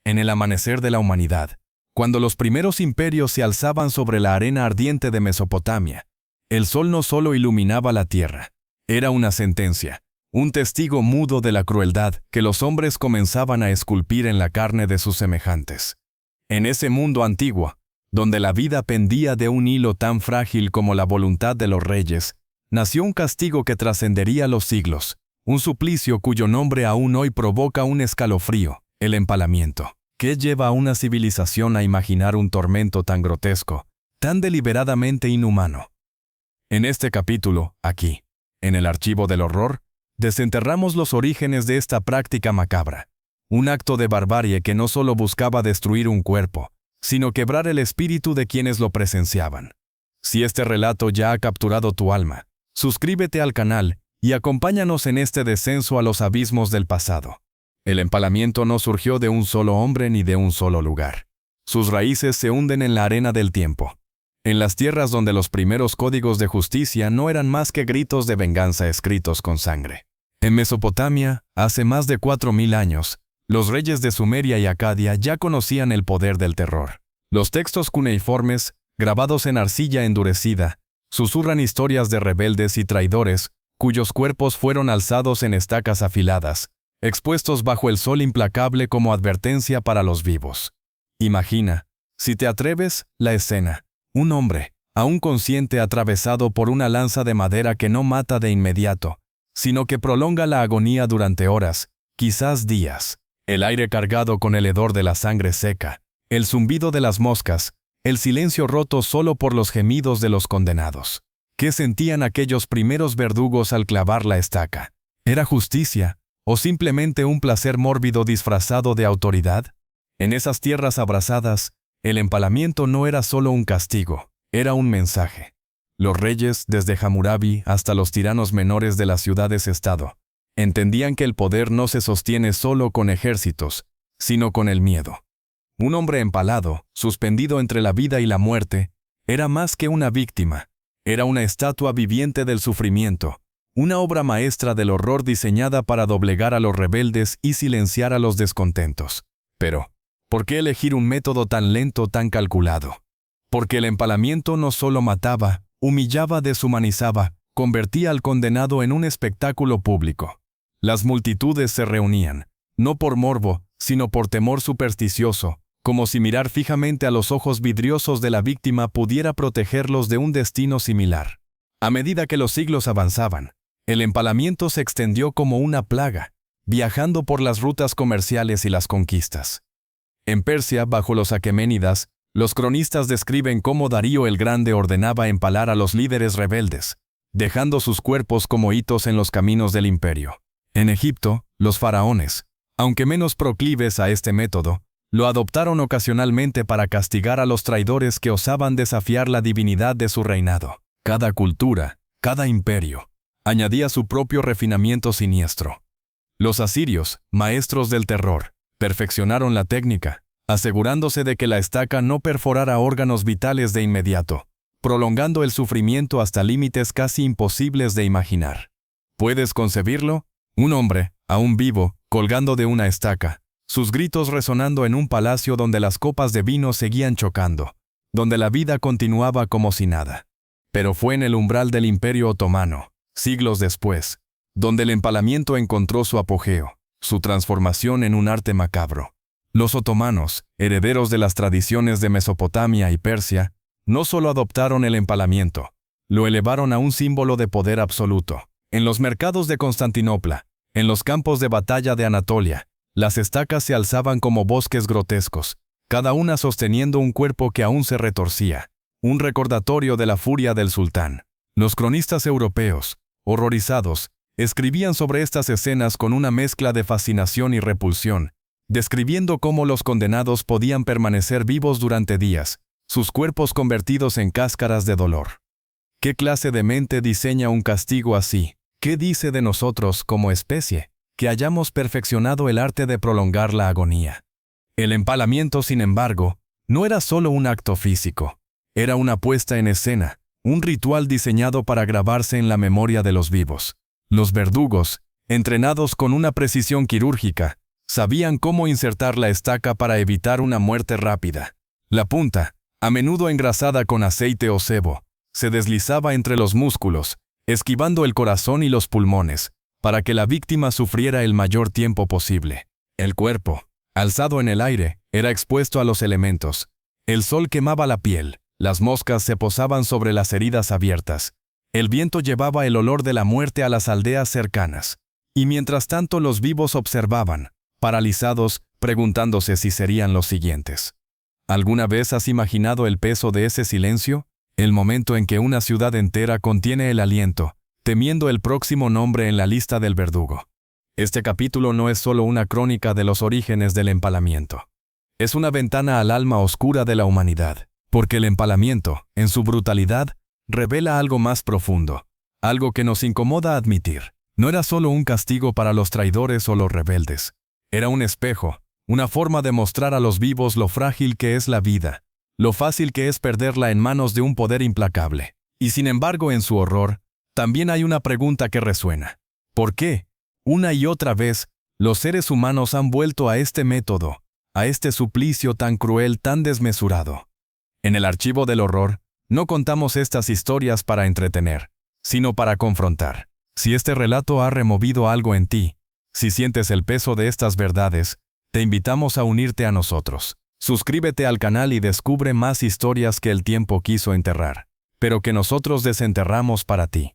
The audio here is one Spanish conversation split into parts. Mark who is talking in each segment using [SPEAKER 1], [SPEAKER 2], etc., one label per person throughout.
[SPEAKER 1] En el amanecer de la humanidad, cuando los primeros imperios se alzaban sobre la arena ardiente de Mesopotamia, el sol no solo iluminaba la tierra, era una sentencia, un testigo mudo de la crueldad que los hombres comenzaban a esculpir en la carne de sus semejantes. En ese mundo antiguo, donde la vida pendía de un hilo tan frágil como la voluntad de los reyes, nació un castigo que trascendería los siglos, un suplicio cuyo nombre aún hoy provoca un escalofrío, el empalamiento. ¿Qué lleva a una civilización a imaginar un tormento tan grotesco, tan deliberadamente inhumano? En este capítulo, aquí, en el archivo del horror, desenterramos los orígenes de esta práctica macabra, un acto de barbarie que no solo buscaba destruir un cuerpo, sino quebrar el espíritu de quienes lo presenciaban. Si este relato ya ha capturado tu alma, suscríbete al canal y acompáñanos en este descenso a los abismos del pasado. El empalamiento no surgió de un solo hombre ni de un solo lugar. Sus raíces se hunden en la arena del tiempo, en las tierras donde los primeros códigos de justicia no eran más que gritos de venganza escritos con sangre. En Mesopotamia, hace más de 4000 años, los reyes de Sumeria y Acadia ya conocían el poder del terror. Los textos cuneiformes, grabados en arcilla endurecida, susurran historias de rebeldes y traidores, cuyos cuerpos fueron alzados en estacas afiladas, expuestos bajo el sol implacable como advertencia para los vivos. Imagina, si te atreves, la escena. Un hombre, aún consciente, atravesado por una lanza de madera que no mata de inmediato, sino que prolonga la agonía durante horas, quizás días. El aire cargado con el hedor de la sangre seca, el zumbido de las moscas, el silencio roto solo por los gemidos de los condenados. ¿Qué sentían aquellos primeros verdugos al clavar la estaca? ¿Era justicia, o simplemente un placer mórbido disfrazado de autoridad? En esas tierras abrasadas, el empalamiento no era solo un castigo, era un mensaje. Los reyes, desde Hammurabi hasta los tiranos menores de las ciudades-estado, entendían que el poder no se sostiene solo con ejércitos, sino con el miedo. Un hombre empalado, suspendido entre la vida y la muerte, era más que una víctima, era una estatua viviente del sufrimiento, una obra maestra del horror diseñada para doblegar a los rebeldes y silenciar a los descontentos. Pero, ¿por qué elegir un método tan lento, tan calculado? Porque el empalamiento no solo mataba, humillaba, deshumanizaba, convertía al condenado en un espectáculo público. Las multitudes se reunían, no por morbo, sino por temor supersticioso, como si mirar fijamente a los ojos vidriosos de la víctima pudiera protegerlos de un destino similar. A medida que los siglos avanzaban, el empalamiento se extendió como una plaga, viajando por las rutas comerciales y las conquistas. En Persia, bajo los aqueménidas, los cronistas describen cómo Darío el Grande ordenaba empalar a los líderes rebeldes, dejando sus cuerpos como hitos en los caminos del imperio. En Egipto, los faraones, aunque menos proclives a este método, lo adoptaron ocasionalmente para castigar a los traidores que osaban desafiar la divinidad de su reinado. Cada cultura, cada imperio, añadía su propio refinamiento siniestro. Los asirios, maestros del terror, perfeccionaron la técnica, asegurándose de que la estaca no perforara órganos vitales de inmediato, prolongando el sufrimiento hasta límites casi imposibles de imaginar. ¿Puedes concebirlo? Un hombre, aún vivo, colgando de una estaca, sus gritos resonando en un palacio donde las copas de vino seguían chocando, donde la vida continuaba como si nada. Pero fue en el umbral del Imperio Otomano, siglos después, donde el empalamiento encontró su apogeo, su transformación en un arte macabro. Los otomanos, herederos de las tradiciones de Mesopotamia y Persia, no solo adoptaron el empalamiento, lo elevaron a un símbolo de poder absoluto. En los mercados de Constantinopla, en los campos de batalla de Anatolia, las estacas se alzaban como bosques grotescos, cada una sosteniendo un cuerpo que aún se retorcía, un recordatorio de la furia del sultán. Los cronistas europeos, horrorizados, escribían sobre estas escenas con una mezcla de fascinación y repulsión, describiendo cómo los condenados podían permanecer vivos durante días, sus cuerpos convertidos en cáscaras de dolor. ¿Qué clase de mente diseña un castigo así? ¿Qué dice de nosotros como especie? Que hayamos perfeccionado el arte de prolongar la agonía. El empalamiento, sin embargo, no era solo un acto físico, era una puesta en escena, un ritual diseñado para grabarse en la memoria de los vivos. Los verdugos, entrenados con una precisión quirúrgica, Sabían cómo insertar la estaca para evitar una muerte rápida. La punta, a menudo engrasada con aceite o sebo, se deslizaba entre los músculos, esquivando el corazón y los pulmones, para que la víctima sufriera el mayor tiempo posible. El cuerpo, alzado en el aire, era expuesto a los elementos. El sol quemaba la piel, las moscas se posaban sobre las heridas abiertas. El viento llevaba el olor de la muerte a las aldeas cercanas. Y mientras tanto los vivos observaban, paralizados, preguntándose si serían los siguientes. ¿Alguna vez has imaginado el peso de ese silencio? El momento en que una ciudad entera contiene el aliento, temiendo el próximo nombre en la lista del verdugo. Este capítulo no es solo una crónica de los orígenes del empalamiento. Es una ventana al alma oscura de la humanidad, porque el empalamiento, en su brutalidad, revela algo más profundo, algo que nos incomoda admitir. No era solo un castigo para los traidores o los rebeldes. Era un espejo, una forma de mostrar a los vivos lo frágil que es la vida, lo fácil que es perderla en manos de un poder implacable. Y sin embargo, en su horror, también hay una pregunta que resuena. ¿Por qué, una y otra vez, los seres humanos han vuelto a este método, a este suplicio tan cruel, tan desmesurado? En el archivo del horror, no contamos estas historias para entretener, sino para confrontar. Si este relato ha removido algo en ti, si sientes el peso de estas verdades, te invitamos a unirte a nosotros. Suscríbete al canal y descubre más historias que el tiempo quiso enterrar, pero que nosotros desenterramos para ti.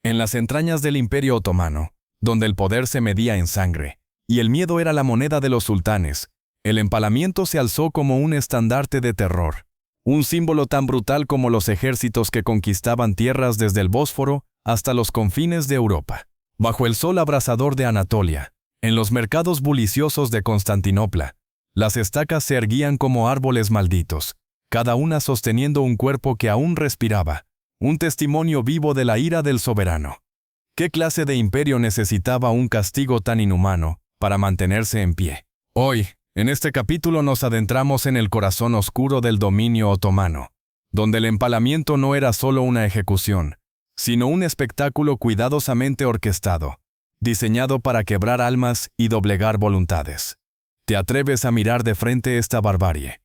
[SPEAKER 1] En las entrañas del Imperio Otomano, donde el poder se medía en sangre, y el miedo era la moneda de los sultanes, el empalamiento se alzó como un estandarte de terror, un símbolo tan brutal como los ejércitos que conquistaban tierras desde el Bósforo hasta los confines de Europa. Bajo el sol abrasador de Anatolia, en los mercados buliciosos de Constantinopla, las estacas se erguían como árboles malditos, cada una sosteniendo un cuerpo que aún respiraba, un testimonio vivo de la ira del soberano. ¿Qué clase de imperio necesitaba un castigo tan inhumano para mantenerse en pie? Hoy, en este capítulo nos adentramos en el corazón oscuro del dominio otomano, donde el empalamiento no era solo una ejecución, sino un espectáculo cuidadosamente orquestado, diseñado para quebrar almas y doblegar voluntades. ¿Te atreves a mirar de frente esta barbarie?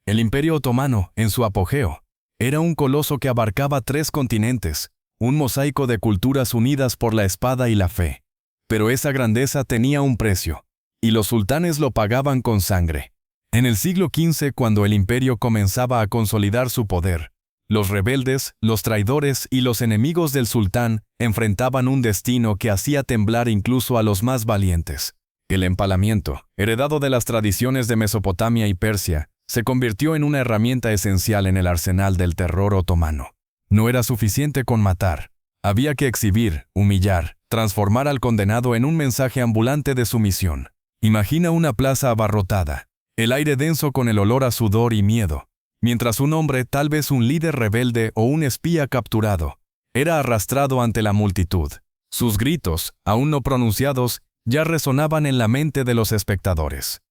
[SPEAKER 1] El Imperio Otomano, en su apogeo, era un coloso que abarcaba 3 continentes, un mosaico de culturas unidas por la espada y la fe. Pero esa grandeza tenía un precio, y los sultanes lo pagaban con sangre. En el siglo XV, cuando el imperio comenzaba a consolidar su poder, los rebeldes, los traidores y los enemigos del sultán enfrentaban un destino que hacía temblar incluso a los más valientes. El empalamiento, heredado de las tradiciones de Mesopotamia y Persia, se convirtió en una herramienta esencial en el arsenal del terror otomano. No era suficiente con matar. Había que exhibir, humillar, transformar al condenado en un mensaje ambulante de sumisión. Imagina una plaza abarrotada, el aire denso con el olor a sudor y miedo, mientras un hombre, tal vez un líder rebelde o un espía capturado, era arrastrado ante la multitud. Sus gritos, aún no pronunciados, ya resonaban en la mente de los espectadores.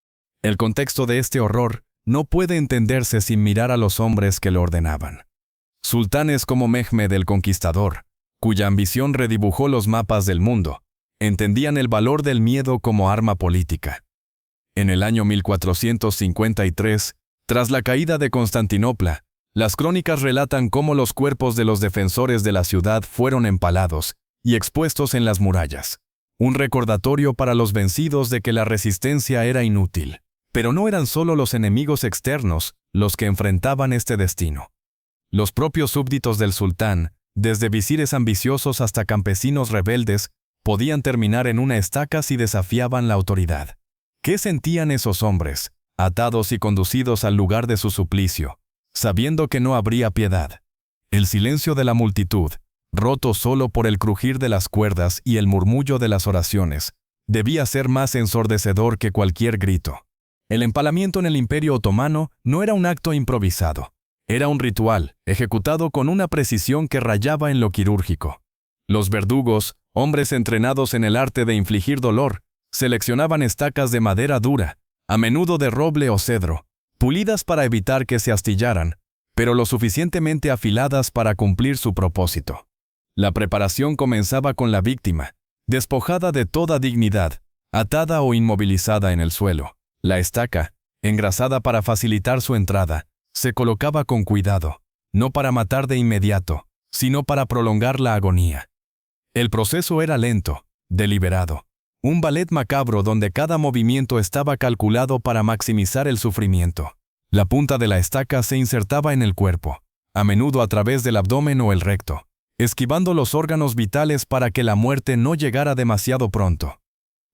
[SPEAKER 1] El contexto de este horror no puede entenderse sin mirar a los hombres que lo ordenaban. Sultanes como Mehmed el Conquistador, cuya ambición redibujó los mapas del mundo, entendían el valor del miedo como arma política. En el año 1453, tras la caída de Constantinopla, las crónicas relatan cómo los cuerpos de los defensores de la ciudad fueron empalados y expuestos en las murallas. Un recordatorio para los vencidos de que la resistencia era inútil. Pero no eran solo los enemigos externos los que enfrentaban este destino. Los propios súbditos del sultán, desde visires ambiciosos hasta campesinos rebeldes, podían terminar en una estaca si desafiaban la autoridad. ¿Qué sentían esos hombres, atados y conducidos al lugar de su suplicio, sabiendo que no habría piedad? El silencio de la multitud, roto solo por el crujir de las cuerdas y el murmullo de las oraciones, debía ser más ensordecedor que cualquier grito. El empalamiento en el Imperio Otomano no era un acto improvisado. Era un ritual, ejecutado con una precisión que rayaba en lo quirúrgico. Los verdugos, hombres entrenados en el arte de infligir dolor, seleccionaban estacas de madera dura, a menudo de roble o cedro, pulidas para evitar que se astillaran, pero lo suficientemente afiladas para cumplir su propósito. La preparación comenzaba con la víctima, despojada de toda dignidad, atada o inmovilizada en el suelo. La estaca, engrasada para facilitar su entrada, se colocaba con cuidado, no para matar de inmediato, sino para prolongar la agonía. El proceso era lento, deliberado, un ballet macabro donde cada movimiento estaba calculado para maximizar el sufrimiento. La punta de la estaca se insertaba en el cuerpo, a menudo a través del abdomen o el recto, esquivando los órganos vitales para que la muerte no llegara demasiado pronto.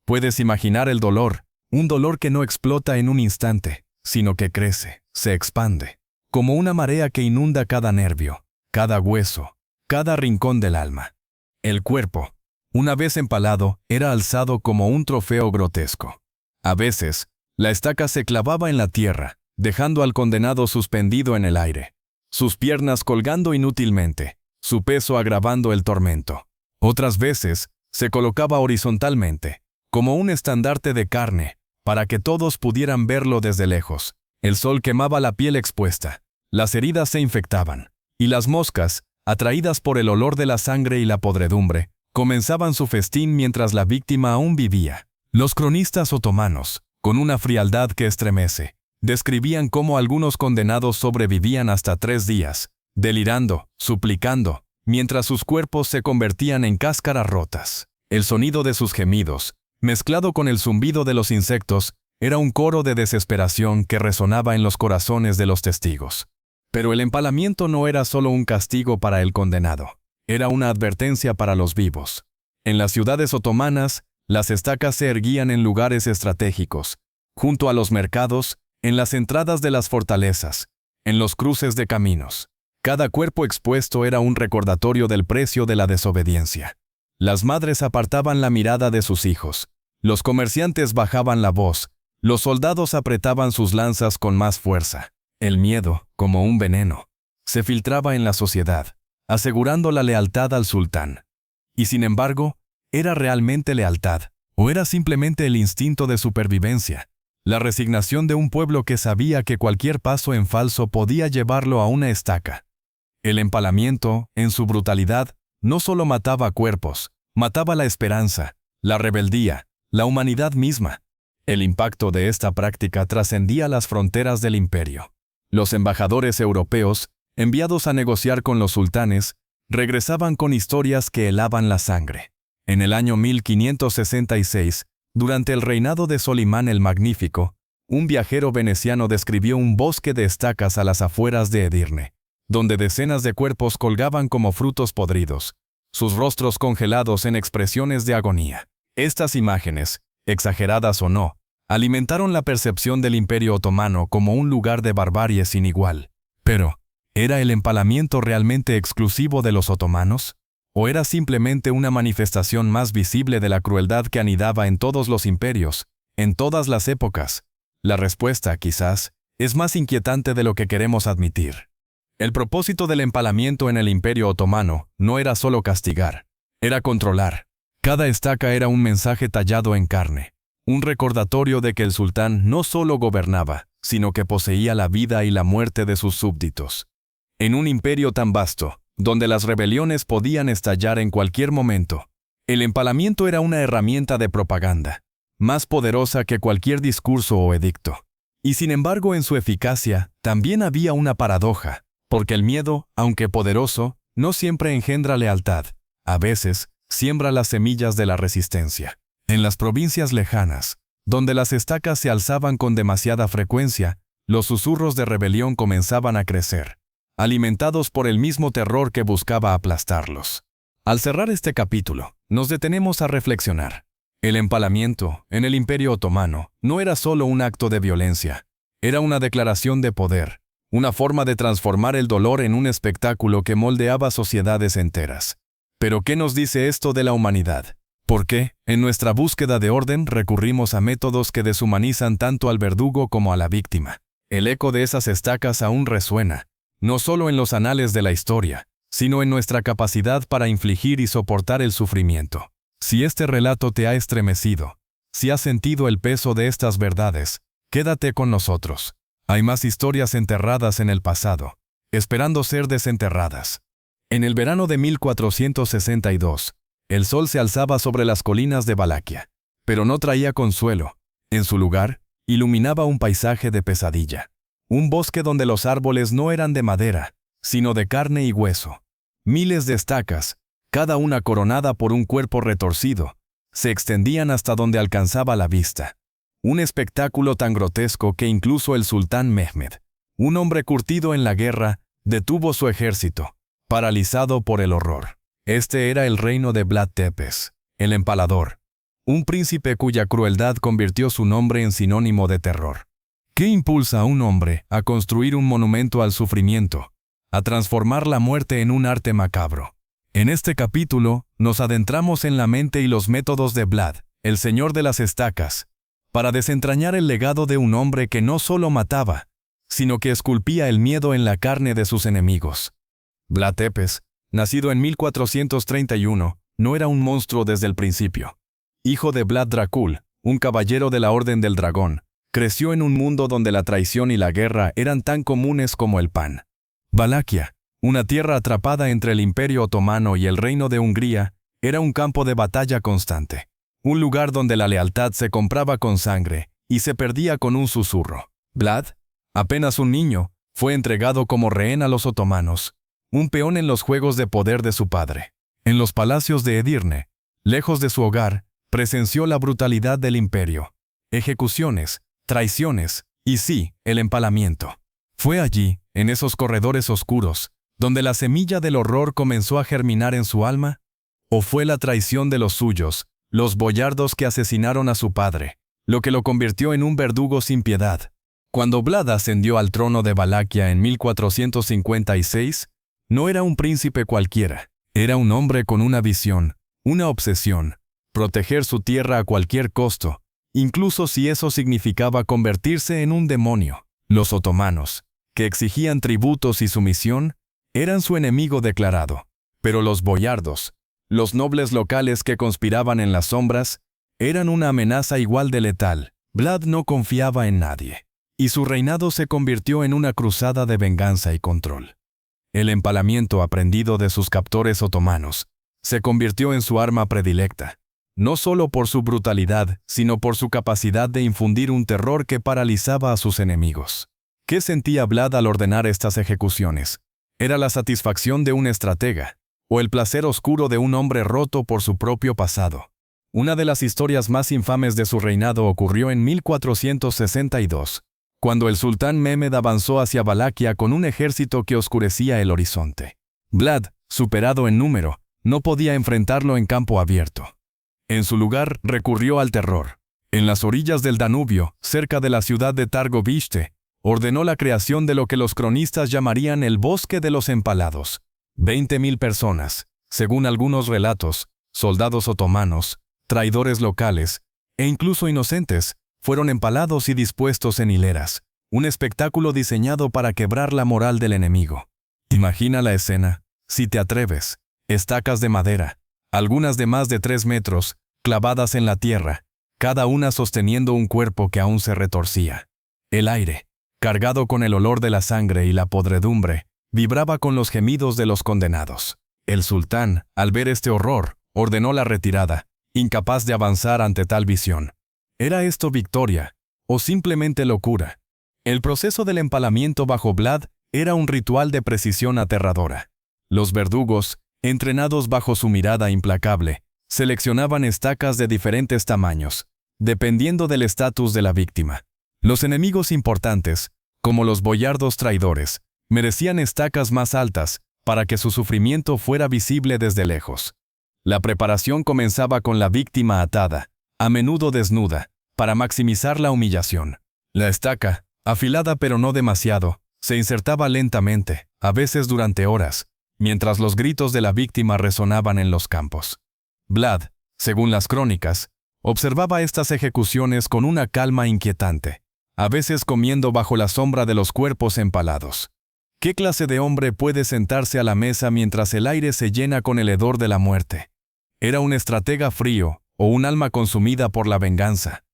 [SPEAKER 1] Puedes imaginar el dolor, un dolor que no explota en un instante, sino que crece, se expande, como una marea que inunda cada nervio, cada hueso, cada rincón del alma. El cuerpo, una vez empalado, era alzado como un trofeo grotesco. A veces, la estaca se clavaba en la tierra, dejando al condenado suspendido en el aire, sus piernas colgando inútilmente, su peso agravando el tormento. Otras veces, se colocaba horizontalmente, como un estandarte de carne, para que todos pudieran verlo desde lejos. El sol quemaba la piel expuesta, las heridas se infectaban, y las moscas, atraídas por el olor de la sangre y la podredumbre, comenzaban su festín mientras la víctima aún vivía. Los cronistas otomanos, con una frialdad que estremece, describían cómo algunos condenados sobrevivían hasta 3 días, delirando, suplicando, mientras sus cuerpos se convertían en cáscaras rotas. El sonido de sus gemidos, mezclado con el zumbido de los insectos, era un coro de desesperación que resonaba en los corazones de los testigos. Pero el empalamiento no era solo un castigo para el condenado, era una advertencia para los vivos. En las ciudades otomanas, las estacas se erguían en lugares estratégicos, junto a los mercados, en las entradas de las fortalezas, en los cruces de caminos. Cada cuerpo expuesto era un recordatorio del precio de la desobediencia. Las madres apartaban la mirada de sus hijos, los comerciantes bajaban la voz, los soldados apretaban sus lanzas con más fuerza. El miedo, como un veneno, se filtraba en la sociedad, asegurando la lealtad al sultán. Y sin embargo, ¿era realmente lealtad? ¿O era simplemente el instinto de supervivencia? La resignación de un pueblo que sabía que cualquier paso en falso podía llevarlo a una estaca. El empalamiento, en su brutalidad, no solo mataba cuerpos, mataba la esperanza, la rebeldía, la humanidad misma. El impacto de esta práctica trascendía las fronteras del imperio. Los embajadores europeos, enviados a negociar con los sultanes, regresaban con historias que helaban la sangre. En el año 1566, durante el reinado de Solimán el Magnífico, un viajero veneciano describió un bosque de estacas a las afueras de Edirne, donde decenas de cuerpos colgaban como frutos podridos, sus rostros congelados en expresiones de agonía. Estas imágenes, exageradas o no, alimentaron la percepción del Imperio Otomano como un lugar de barbarie sin igual. Pero, ¿era el empalamiento realmente exclusivo de los otomanos? ¿O era simplemente una manifestación más visible de la crueldad que anidaba en todos los imperios, en todas las épocas? La respuesta, quizás, es más inquietante de lo que queremos admitir. El propósito del empalamiento en el Imperio Otomano no era solo castigar, era controlar. Cada estaca era un mensaje tallado en carne, un recordatorio de que el sultán no solo gobernaba, sino que poseía la vida y la muerte de sus súbditos. En un imperio tan vasto, donde las rebeliones podían estallar en cualquier momento, el empalamiento era una herramienta de propaganda, más poderosa que cualquier discurso o edicto. Y sin embargo, en su eficacia, también había una paradoja, porque el miedo, aunque poderoso, no siempre engendra lealtad. A veces, siembra las semillas de la resistencia. En las provincias lejanas, donde las estacas se alzaban con demasiada frecuencia, los susurros de rebelión comenzaban a crecer, alimentados por el mismo terror que buscaba aplastarlos. Al cerrar este capítulo, nos detenemos a reflexionar. El empalamiento, en el Imperio Otomano, no era solo un acto de violencia, era una declaración de poder, una forma de transformar el dolor en un espectáculo que moldeaba sociedades enteras. Pero ¿qué nos dice esto de la humanidad? ¿Por qué, en nuestra búsqueda de orden, recurrimos a métodos que deshumanizan tanto al verdugo como a la víctima? El eco de esas estacas aún resuena, no solo en los anales de la historia, sino en nuestra capacidad para infligir y soportar el sufrimiento. Si este relato te ha estremecido, si has sentido el peso de estas verdades, quédate con nosotros. Hay más historias enterradas en el pasado, esperando ser desenterradas. En el verano de 1462, el sol se alzaba sobre las colinas de Valaquia. pero no traía consuelo. En su lugar, iluminaba un paisaje de pesadilla. Un bosque donde los árboles no eran de madera, sino de carne y hueso. Miles de estacas, cada una coronada por un cuerpo retorcido, se extendían hasta donde alcanzaba la vista. Un espectáculo tan grotesco que incluso el sultán Mehmed, un hombre curtido en la guerra, detuvo su ejército, paralizado por el horror. Este era el reino de Vlad Tepes, el empalador, un príncipe cuya crueldad convirtió su nombre en sinónimo de terror. ¿Qué impulsa a un hombre a construir un monumento al sufrimiento, a transformar la muerte en un arte macabro? En este capítulo, nos adentramos en la mente y los métodos de Vlad, el señor de las estacas, para desentrañar el legado de un hombre que no solo mataba, sino que esculpía el miedo en la carne de sus enemigos. Vlad Tepes, nacido en 1431, no era un monstruo desde el principio. Hijo de Vlad Dracul, un caballero de la Orden del Dragón, creció en un mundo donde la traición y la guerra eran tan comunes como el pan. Valaquia, una tierra atrapada entre el Imperio Otomano y el Reino de Hungría, era un campo de batalla constante. Un lugar donde la lealtad se compraba con sangre y se perdía con un susurro. Vlad, apenas un niño, fue entregado como rehén a los otomanos, un peón en los juegos de poder de su padre. En los palacios de Edirne, lejos de su hogar, presenció la brutalidad del imperio. Ejecuciones, traiciones y sí, el empalamiento. Fue allí, en esos corredores oscuros, donde la semilla del horror comenzó a germinar en su alma. ¿O fue la traición de los suyos, los boyardos que asesinaron a su padre, lo que lo convirtió en un verdugo sin piedad? Cuando Vlad ascendió al trono de Valaquia en 1456, no era un príncipe cualquiera, era un hombre con una visión, una obsesión: proteger su tierra a cualquier costo, incluso si eso significaba convertirse en un demonio. Los otomanos, que exigían tributos y sumisión, eran su enemigo declarado, pero los boyardos, los nobles locales que conspiraban en las sombras, eran una amenaza igual de letal. Vlad no confiaba en nadie, y su reinado se convirtió en una cruzada de venganza y control. El empalamiento aprendido de sus captores otomanos se convirtió en su arma predilecta, no solo por su brutalidad, sino por su capacidad de infundir un terror que paralizaba a sus enemigos. ¿Qué sentía Vlad al ordenar estas ejecuciones? ¿Era la satisfacción de un estratega, o el placer oscuro de un hombre roto por su propio pasado? Una de las historias más infames de su reinado ocurrió en 1462, cuando el sultán Mehmed avanzó hacia Valaquia con un ejército que oscurecía el horizonte. Vlad, superado en número, no podía enfrentarlo en campo abierto. En su lugar, recurrió al terror. En las orillas del Danubio, cerca de la ciudad de Targoviste, ordenó la creación de lo que los cronistas llamarían el Bosque de los Empalados. 20.000 personas, según algunos relatos, soldados otomanos, traidores locales, e incluso inocentes, fueron empalados y dispuestos en hileras, un espectáculo diseñado para quebrar la moral del enemigo. Imagina la escena, si te atreves: estacas de madera, algunas de más de 3 metros, clavadas en la tierra, cada una sosteniendo un cuerpo que aún se retorcía. El aire, cargado con el olor de la sangre y la podredumbre, vibraba con los gemidos de los condenados. El sultán, al ver este horror, ordenó la retirada, incapaz de avanzar ante tal visión. ¿Era esto victoria, o simplemente locura? El proceso del empalamiento bajo Vlad era un ritual de precisión aterradora. Los verdugos, entrenados bajo su mirada implacable, seleccionaban estacas de diferentes tamaños, dependiendo del estatus de la víctima. Los enemigos importantes, como los boyardos traidores, merecían estacas más altas para que su sufrimiento fuera visible desde lejos. La preparación comenzaba con la víctima atada, a menudo desnuda, para maximizar la humillación. La estaca, afilada pero no demasiado, se insertaba lentamente, a veces durante horas, mientras los gritos de la víctima resonaban en los campos. Vlad, según las crónicas, observaba estas ejecuciones con una calma inquietante, a veces comiendo bajo la sombra de los cuerpos empalados. ¿Qué clase de hombre puede sentarse a la mesa mientras el aire se llena con el hedor de la muerte? ¿Era un estratega frío o un alma consumida por la venganza?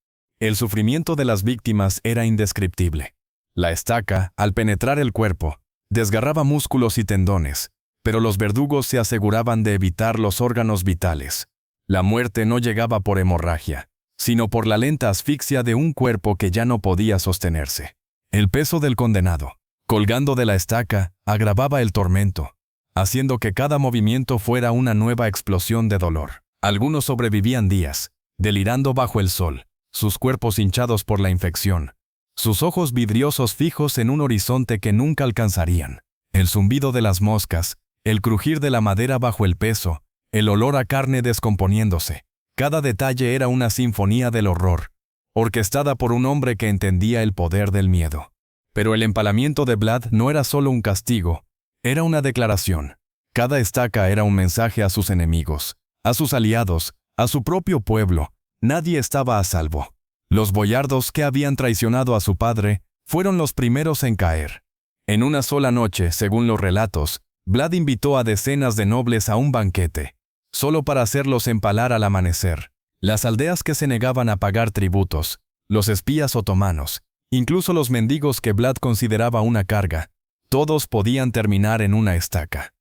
[SPEAKER 1] El sufrimiento de las víctimas era indescriptible. La estaca, al penetrar el cuerpo, desgarraba músculos y tendones, pero los verdugos se aseguraban de evitar los órganos vitales. La muerte no llegaba por hemorragia, sino por la lenta asfixia de un cuerpo que ya no podía sostenerse. El peso del condenado, colgando de la estaca, agravaba el tormento, haciendo que cada movimiento fuera una nueva explosión de dolor. Algunos sobrevivían días, delirando bajo el sol, sus cuerpos hinchados por la infección, sus ojos vidriosos fijos en un horizonte que nunca alcanzarían. El zumbido de las moscas, el crujir de la madera bajo el peso, el olor a carne descomponiéndose. Cada detalle era una sinfonía del horror, orquestada por un hombre que entendía el poder del miedo. Pero el empalamiento de Vlad no era solo un castigo, era una declaración. Cada estaca era un mensaje a sus enemigos, a sus aliados, a su propio pueblo. Nadie estaba a salvo. Los boyardos que habían traicionado a su padre fueron los primeros en caer. En una sola noche, según los relatos, Vlad invitó a decenas de nobles a un banquete, solo para hacerlos empalar al amanecer. Las aldeas que se negaban a pagar tributos, los espías otomanos, incluso los mendigos que Vlad consideraba una carga, todos podían terminar en una estaca.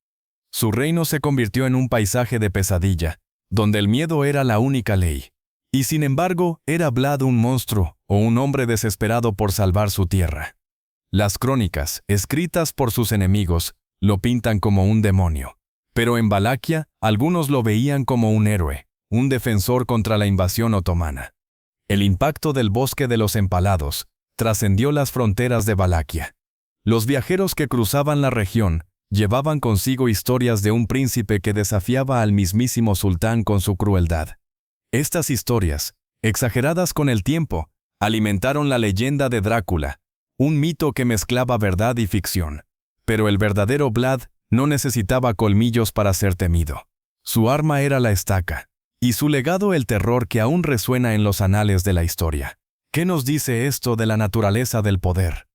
[SPEAKER 1] Su reino se convirtió en un paisaje de pesadilla, donde el miedo era la única ley. Y sin embargo, ¿era Vlad un monstruo o un hombre desesperado por salvar su tierra? Las crónicas, escritas por sus enemigos, lo pintan como un demonio. Pero en Valaquia, algunos lo veían como un héroe, un defensor contra la invasión otomana. El impacto del bosque de los empalados trascendió las fronteras de Valaquia. Los viajeros que cruzaban la región llevaban consigo historias de un príncipe que desafiaba al mismísimo sultán con su crueldad. Estas historias, exageradas con el tiempo, alimentaron la leyenda de Drácula, un mito que mezclaba verdad y ficción. Pero el verdadero Vlad no necesitaba colmillos para ser temido. Su arma era la estaca, y su legado el terror que aún resuena en los anales de la historia. ¿Qué nos dice esto de la naturaleza del poder?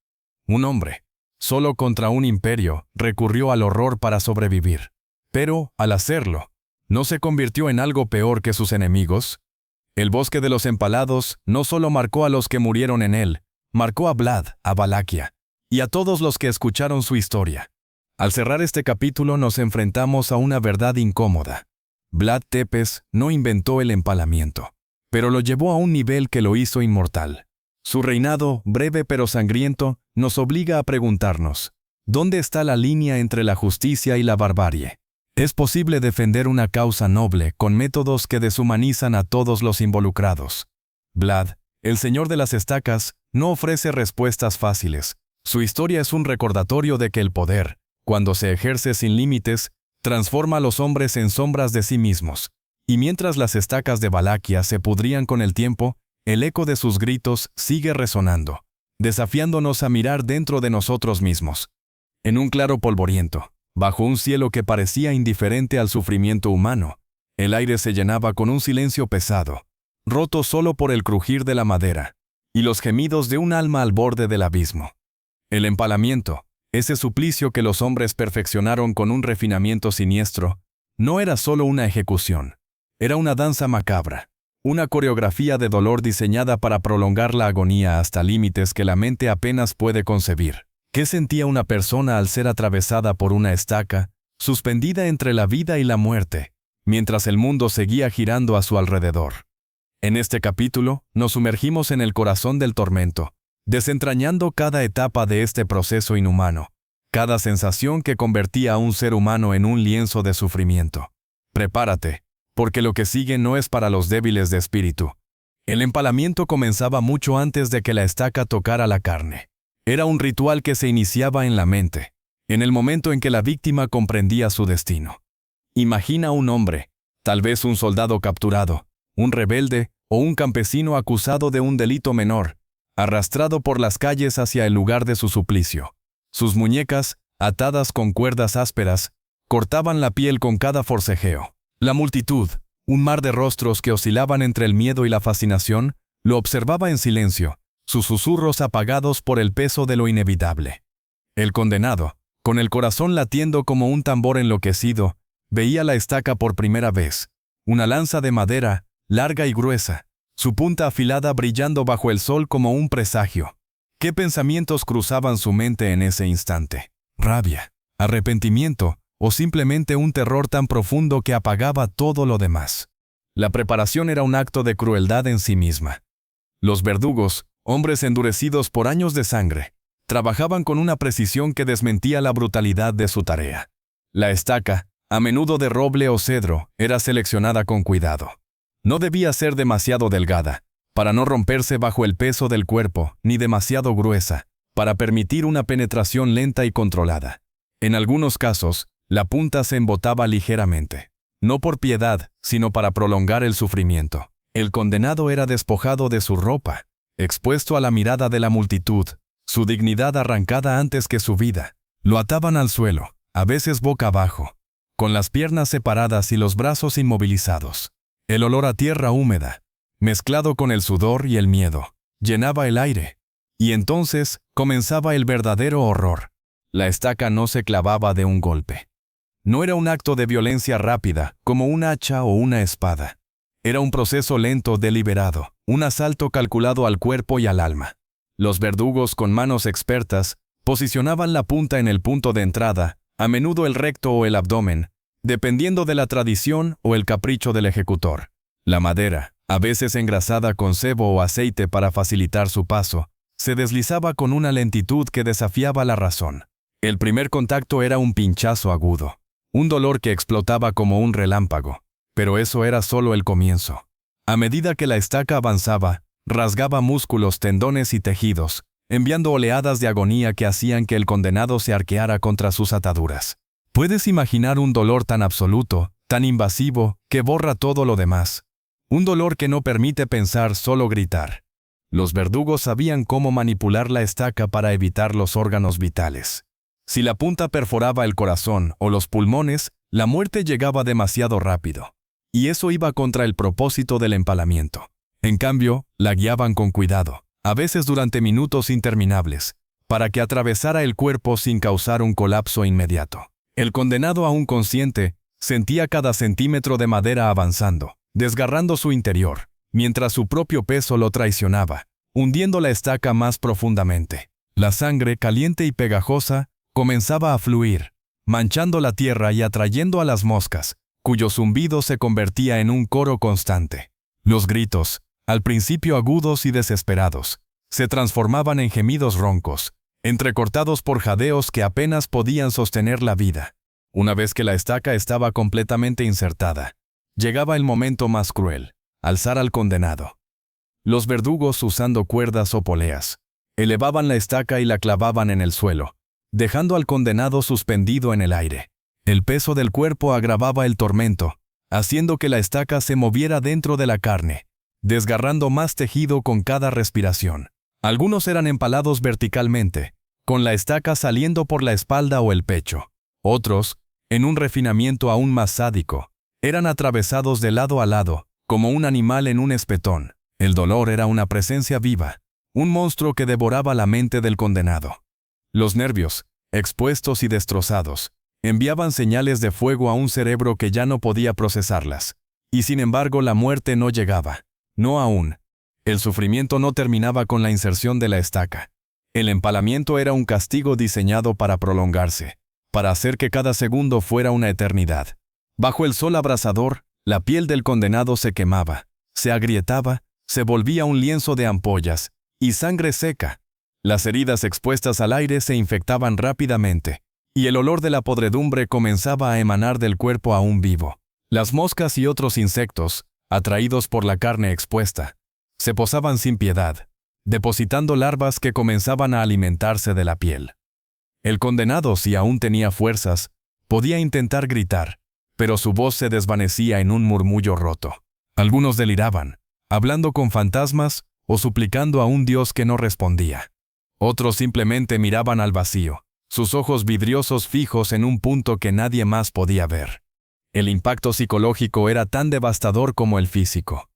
[SPEAKER 1] Un hombre, solo contra un imperio, recurrió al horror para sobrevivir. Pero, al hacerlo, ¿no se convirtió en algo peor que sus enemigos? El bosque de los empalados no solo marcó a los que murieron en él, marcó a Vlad, a Valaquia, y a todos los que escucharon su historia. Al cerrar este capítulo nos enfrentamos a una verdad incómoda. Vlad Tepes no inventó el empalamiento, pero lo llevó a un nivel que lo hizo inmortal. Su reinado, breve pero sangriento, nos obliga a preguntarnos, ¿dónde está la línea entre la justicia y la barbarie? ¿Es posible defender una causa noble con métodos que deshumanizan a todos los involucrados? Vlad, el señor de las estacas, no ofrece respuestas fáciles. Su historia es un recordatorio de que el poder, cuando se ejerce sin límites, transforma a los hombres en sombras de sí mismos. Y mientras las estacas de Valaquia se pudrían con el tiempo, el eco de sus gritos sigue resonando, desafiándonos a mirar dentro de nosotros mismos. En un claro polvoriento, bajo un cielo que parecía indiferente al sufrimiento humano, el aire se llenaba con un silencio pesado, roto solo por el crujir de la madera, y los gemidos de un alma al borde del abismo. El empalamiento, ese suplicio que los hombres perfeccionaron con un refinamiento siniestro, no era solo una ejecución, era una danza macabra, una coreografía de dolor diseñada para prolongar la agonía hasta límites que la mente apenas puede concebir. ¿Qué sentía una persona al ser atravesada por una estaca, suspendida entre la vida y la muerte, mientras el mundo seguía girando a su alrededor? En este capítulo, nos sumergimos en el corazón del tormento, desentrañando cada etapa de este proceso inhumano, cada sensación que convertía a un ser humano en un lienzo de sufrimiento. Prepárate, porque lo que sigue no es para los débiles de espíritu. El empalamiento comenzaba mucho antes de que la estaca tocara la carne. Era un ritual que se iniciaba en la mente, en el momento en que la víctima comprendía su destino. Imagina un hombre, tal vez un soldado capturado, un rebelde o un campesino acusado de un delito menor, arrastrado por las calles hacia el lugar de su suplicio. Sus muñecas, atadas con cuerdas ásperas, cortaban la piel con cada forcejeo. La multitud, un mar de rostros que oscilaban entre el miedo y la fascinación, lo observaba en silencio, sus susurros apagados por el peso de lo inevitable. El condenado, con el corazón latiendo como un tambor enloquecido, veía la estaca por primera vez, una lanza de madera, larga y gruesa, su punta afilada brillando bajo el sol como un presagio. ¿Qué pensamientos cruzaban su mente en ese instante? ¿Rabia, arrepentimiento o simplemente un terror tan profundo que apagaba todo lo demás? La preparación era un acto de crueldad en sí misma. Los verdugos, hombres endurecidos por años de sangre, trabajaban con una precisión que desmentía la brutalidad de su tarea. La estaca, a menudo de roble o cedro, era seleccionada con cuidado. No debía ser demasiado delgada, para no romperse bajo el peso del cuerpo, ni demasiado gruesa, para permitir una penetración lenta y controlada. En algunos casos, la punta se embotaba ligeramente. No por piedad, sino para prolongar el sufrimiento. El condenado era despojado de su ropa, expuesto a la mirada de la multitud, su dignidad arrancada antes que su vida. Lo ataban al suelo, a veces boca abajo, con las piernas separadas y los brazos inmovilizados. El olor a tierra húmeda, mezclado con el sudor y el miedo, llenaba el aire. Y entonces comenzaba el verdadero horror. La estaca no se clavaba de un golpe. No era un acto de violencia rápida, como un hacha o una espada. Era un proceso lento, deliberado, un asalto calculado al cuerpo y al alma. Los verdugos con manos expertas posicionaban la punta en el punto de entrada, a menudo el recto o el abdomen, dependiendo de la tradición o el capricho del ejecutor. La madera, a veces engrasada con sebo o aceite para facilitar su paso, se deslizaba con una lentitud que desafiaba la razón. El primer contacto era un pinchazo agudo, un dolor que explotaba como un relámpago, pero eso era solo el comienzo. A medida que la estaca avanzaba, rasgaba músculos, tendones y tejidos, enviando oleadas de agonía que hacían que el condenado se arqueara contra sus ataduras. ¿Puedes imaginar un dolor tan absoluto, tan invasivo, que borra todo lo demás? Un dolor que no permite pensar, solo gritar. Los verdugos sabían cómo manipular la estaca para evitar los órganos vitales. Si la punta perforaba el corazón o los pulmones, la muerte llegaba demasiado rápido. Y eso iba contra el propósito del empalamiento. En cambio, la guiaban con cuidado, a veces durante minutos interminables, para que atravesara el cuerpo sin causar un colapso inmediato. El condenado, aún consciente, sentía cada centímetro de madera avanzando, desgarrando su interior, mientras su propio peso lo traicionaba, hundiendo la estaca más profundamente. La sangre, caliente y pegajosa, comenzaba a fluir, manchando la tierra y atrayendo a las moscas, cuyo zumbido se convertía en un coro constante. Los gritos, al principio agudos y desesperados, se transformaban en gemidos roncos, entrecortados por jadeos que apenas podían sostener la vida. Una vez que la estaca estaba completamente insertada, llegaba el momento más cruel: alzar al condenado. Los verdugos, usando cuerdas o poleas, elevaban la estaca y la clavaban en el suelo, dejando al condenado suspendido en el aire. El peso del cuerpo agravaba el tormento, haciendo que la estaca se moviera dentro de la carne, desgarrando más tejido con cada respiración. Algunos eran empalados verticalmente, con la estaca saliendo por la espalda o el pecho. Otros, en un refinamiento aún más sádico, eran atravesados de lado a lado, como un animal en un espetón. El dolor era una presencia viva, un monstruo que devoraba la mente del condenado. Los nervios, expuestos y destrozados, enviaban señales de fuego a un cerebro que ya no podía procesarlas. Y sin embargo la muerte no llegaba. No aún. El sufrimiento no terminaba con la inserción de la estaca. El empalamiento era un castigo diseñado para prolongarse, para hacer que cada segundo fuera una eternidad. Bajo el sol abrasador, la piel del condenado se quemaba, se agrietaba, se volvía un lienzo de ampollas y sangre seca. Las heridas expuestas al aire se infectaban rápidamente, y el olor de la podredumbre comenzaba a emanar del cuerpo aún vivo. Las moscas y otros insectos, atraídos por la carne expuesta, se posaban sin piedad, depositando larvas que comenzaban a alimentarse de la piel. El condenado, si aún tenía fuerzas, podía intentar gritar, pero su voz se desvanecía en un murmullo roto. Algunos deliraban, hablando con fantasmas o suplicando a un Dios que no respondía. Otros simplemente miraban al vacío, sus ojos vidriosos fijos en un punto que nadie más podía ver. El impacto psicológico era tan devastador como el físico.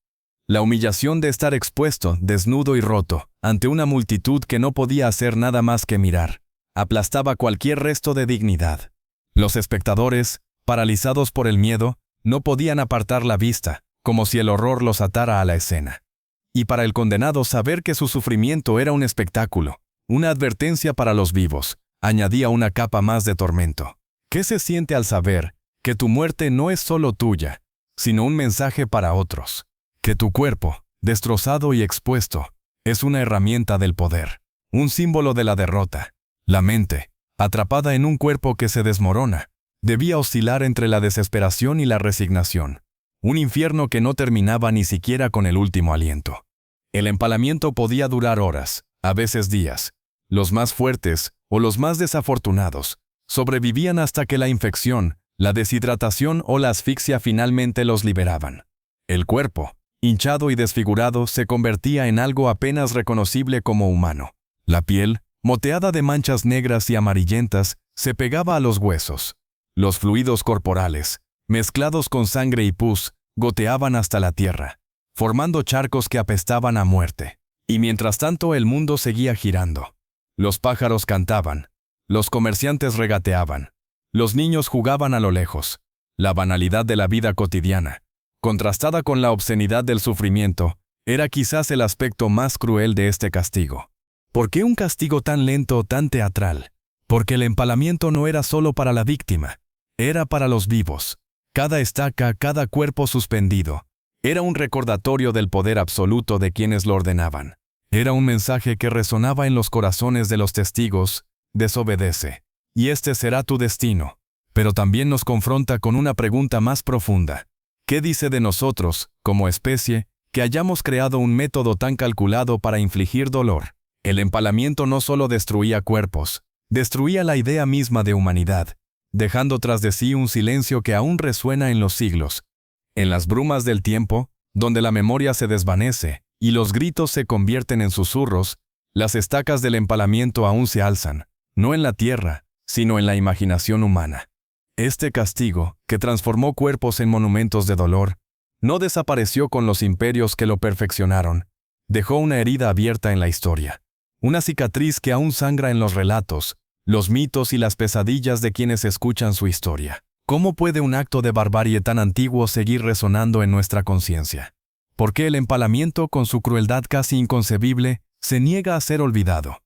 [SPEAKER 1] La humillación de estar expuesto, desnudo y roto, ante una multitud que no podía hacer nada más que mirar, aplastaba cualquier resto de dignidad. Los espectadores, paralizados por el miedo, no podían apartar la vista, como si el horror los atara a la escena. Y para el condenado, saber que su sufrimiento era un espectáculo, una advertencia para los vivos, añadía una capa más de tormento. ¿Qué se siente al saber que tu muerte no es solo tuya, sino un mensaje para otros. Que tu cuerpo, destrozado y expuesto, es una herramienta del poder, un símbolo de la derrota. La mente, atrapada en un cuerpo que se desmorona, debía oscilar entre la desesperación y la resignación. Un infierno que no terminaba ni siquiera con el último aliento. El empalamiento podía durar horas, a veces días. Los más fuertes, o los más desafortunados, sobrevivían hasta que la infección, la deshidratación o la asfixia finalmente los liberaban. El cuerpo, hinchado y desfigurado, se convertía en algo apenas reconocible como humano. La piel, moteada de manchas negras y amarillentas, se pegaba a los huesos. Los fluidos corporales, mezclados con sangre y pus, goteaban hasta la tierra, formando charcos que apestaban a muerte. Y mientras tanto el mundo seguía girando. Los pájaros cantaban, los comerciantes regateaban, los niños jugaban a lo lejos. La banalidad de la vida cotidiana, contrastada con la obscenidad del sufrimiento, era quizás el aspecto más cruel de este castigo. ¿Por qué un castigo tan lento, tan teatral? Porque el empalamiento no era solo para la víctima, era para los vivos. Cada estaca, cada cuerpo suspendido, era un recordatorio del poder absoluto de quienes lo ordenaban. Era un mensaje que resonaba en los corazones de los testigos: desobedece, y este será tu destino. Pero también nos confronta con una pregunta más profunda. ¿Qué dice de nosotros, como especie, que hayamos creado un método tan calculado para infligir dolor? El empalamiento no solo destruía cuerpos, destruía la idea misma de humanidad, dejando tras de sí un silencio que aún resuena en los siglos. En las brumas del tiempo, donde la memoria se desvanece y los gritos se convierten en susurros, las estacas del empalamiento aún se alzan, no en la tierra, sino en la imaginación humana. Este castigo, que transformó cuerpos en monumentos de dolor, no desapareció con los imperios que lo perfeccionaron. Dejó una herida abierta en la historia, una cicatriz que aún sangra en los relatos, los mitos y las pesadillas de quienes escuchan su historia. ¿Cómo puede un acto de barbarie tan antiguo seguir resonando en nuestra conciencia? ¿Por qué el empalamiento, con su crueldad casi inconcebible, se niega a ser olvidado?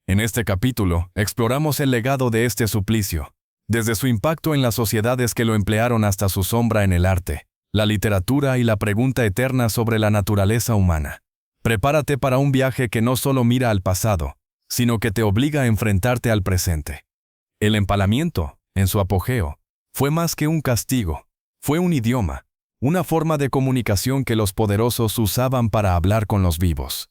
[SPEAKER 1] En este capítulo, exploramos el legado de este suplicio, desde su impacto en las sociedades que lo emplearon hasta su sombra en el arte, la literatura y la pregunta eterna sobre la naturaleza humana. Prepárate para un viaje que no solo mira al pasado, sino que te obliga a enfrentarte al presente. El empalamiento, en su apogeo, fue más que un castigo, fue un idioma, una forma de comunicación que los poderosos usaban para hablar con los vivos.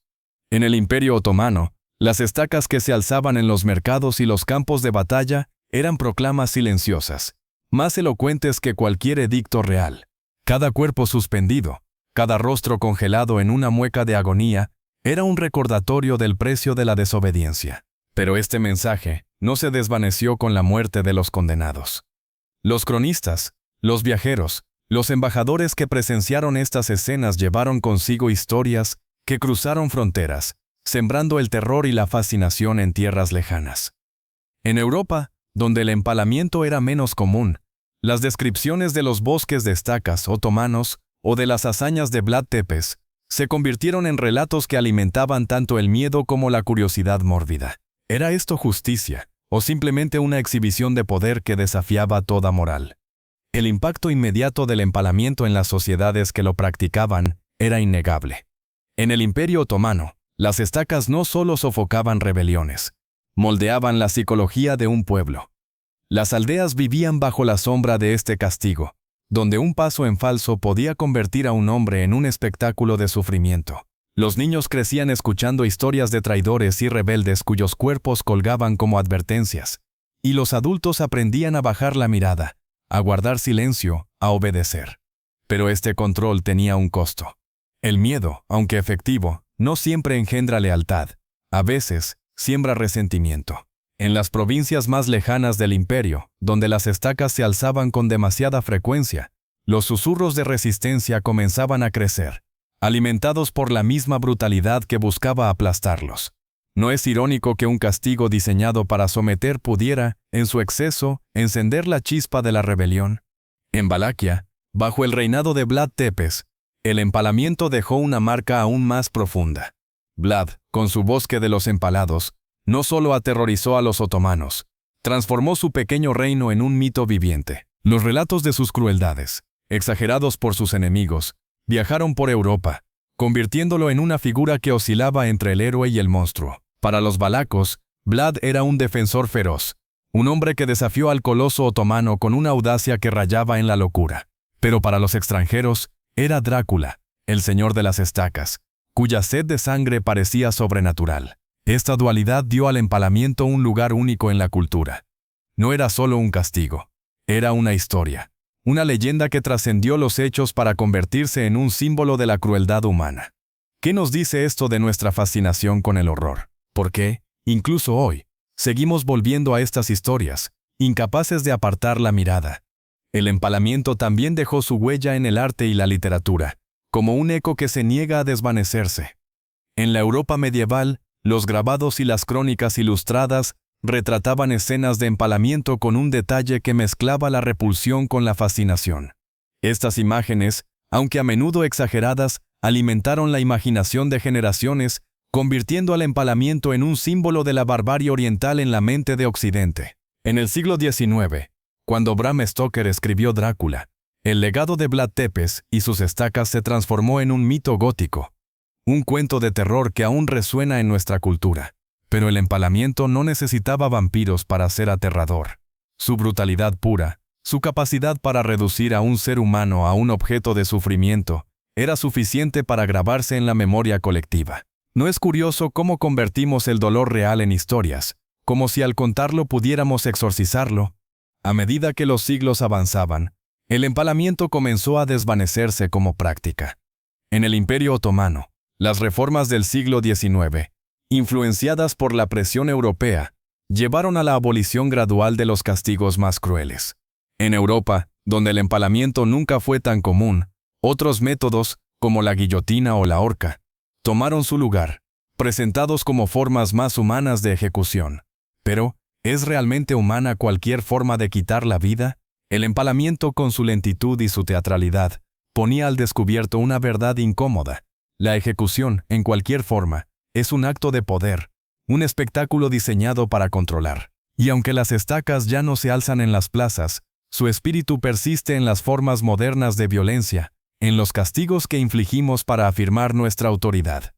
[SPEAKER 1] En el Imperio Otomano, las estacas que se alzaban en los mercados y los campos de batalla eran proclamas silenciosas, más elocuentes que cualquier edicto real. Cada cuerpo suspendido, cada rostro congelado en una mueca de agonía, era un recordatorio del precio de la desobediencia. Pero este mensaje no se desvaneció con la muerte de los condenados. Los cronistas, los viajeros, los embajadores que presenciaron estas escenas llevaron consigo historias que cruzaron fronteras, sembrando el terror y la fascinación en tierras lejanas. En Europa, donde el empalamiento era menos común, las descripciones de los bosques de estacas otomanos o de las hazañas de Vlad Tepes se convirtieron en relatos que alimentaban tanto el miedo como la curiosidad mórbida. ¿Era esto justicia, o simplemente una exhibición de poder que desafiaba toda moral? El impacto inmediato del empalamiento en las sociedades que lo practicaban era innegable. En el Imperio Otomano, las estacas no solo sofocaban rebeliones, moldeaban la psicología de un pueblo. Las aldeas vivían bajo la sombra de este castigo, donde un paso en falso podía convertir a un hombre en un espectáculo de sufrimiento. Los niños crecían escuchando historias de traidores y rebeldes cuyos cuerpos colgaban como advertencias, y los adultos aprendían a bajar la mirada, a guardar silencio, a obedecer. Pero este control tenía un costo. El miedo, aunque efectivo, no siempre engendra lealtad. A veces, siembra resentimiento. En las provincias más lejanas del imperio, donde las estacas se alzaban con demasiada frecuencia, los susurros de resistencia comenzaban a crecer, alimentados por la misma brutalidad que buscaba aplastarlos. ¿No es irónico que un castigo diseñado para someter pudiera, en su exceso, encender la chispa de la rebelión? En Valaquia, bajo el reinado de Vlad Tepes, el empalamiento dejó una marca aún más profunda. Vlad, con su bosque de los empalados, no solo aterrorizó a los otomanos, transformó su pequeño reino en un mito viviente. Los relatos de sus crueldades, exagerados por sus enemigos, viajaron por Europa, convirtiéndolo en una figura que oscilaba entre el héroe y el monstruo. Para los valacos, Vlad era un defensor feroz, un hombre que desafió al coloso otomano con una audacia que rayaba en la locura. Pero para los extranjeros, era Drácula, el señor de las estacas, cuya sed de sangre parecía sobrenatural. Esta dualidad dio al empalamiento un lugar único en la cultura. No era solo un castigo, era una historia, una leyenda que trascendió los hechos para convertirse en un símbolo de la crueldad humana. ¿Qué nos dice esto de nuestra fascinación con el horror? ¿Por qué, incluso hoy, seguimos volviendo a estas historias, incapaces de apartar la mirada? El empalamiento también dejó su huella en el arte y la literatura, como un eco que se niega a desvanecerse. En la Europa medieval, los grabados y las crónicas ilustradas retrataban escenas de empalamiento con un detalle que mezclaba la repulsión con la fascinación. Estas imágenes, aunque a menudo exageradas, alimentaron la imaginación de generaciones, convirtiendo al empalamiento en un símbolo de la barbarie oriental en la mente de Occidente. En el siglo XIX, cuando Bram Stoker escribió Drácula, el legado de Vlad Tepes y sus estacas se transformó en un mito gótico, un cuento de terror que aún resuena en nuestra cultura. Pero el empalamiento no necesitaba vampiros para ser aterrador. Su brutalidad pura, su capacidad para reducir a un ser humano a un objeto de sufrimiento, era suficiente para grabarse en la memoria colectiva. ¿No es curioso cómo convertimos el dolor real en historias, como si al contarlo pudiéramos exorcizarlo? A medida que los siglos avanzaban, el empalamiento comenzó a desvanecerse como práctica. En el Imperio Otomano, las reformas del siglo XIX, influenciadas por la presión europea, llevaron a la abolición gradual de los castigos más crueles. En Europa, donde el empalamiento nunca fue tan común, otros métodos, como la guillotina o la horca, tomaron su lugar, presentados como formas más humanas de ejecución. Pero, ¿es realmente humana cualquier forma de quitar la vida? El empalamiento, con su lentitud y su teatralidad, ponía al descubierto una verdad incómoda. La ejecución, en cualquier forma, es un acto de poder, un espectáculo diseñado para controlar. Y aunque las estacas ya no se alzan en las plazas, su espíritu persiste en las formas modernas de violencia, en los castigos que infligimos para afirmar nuestra autoridad.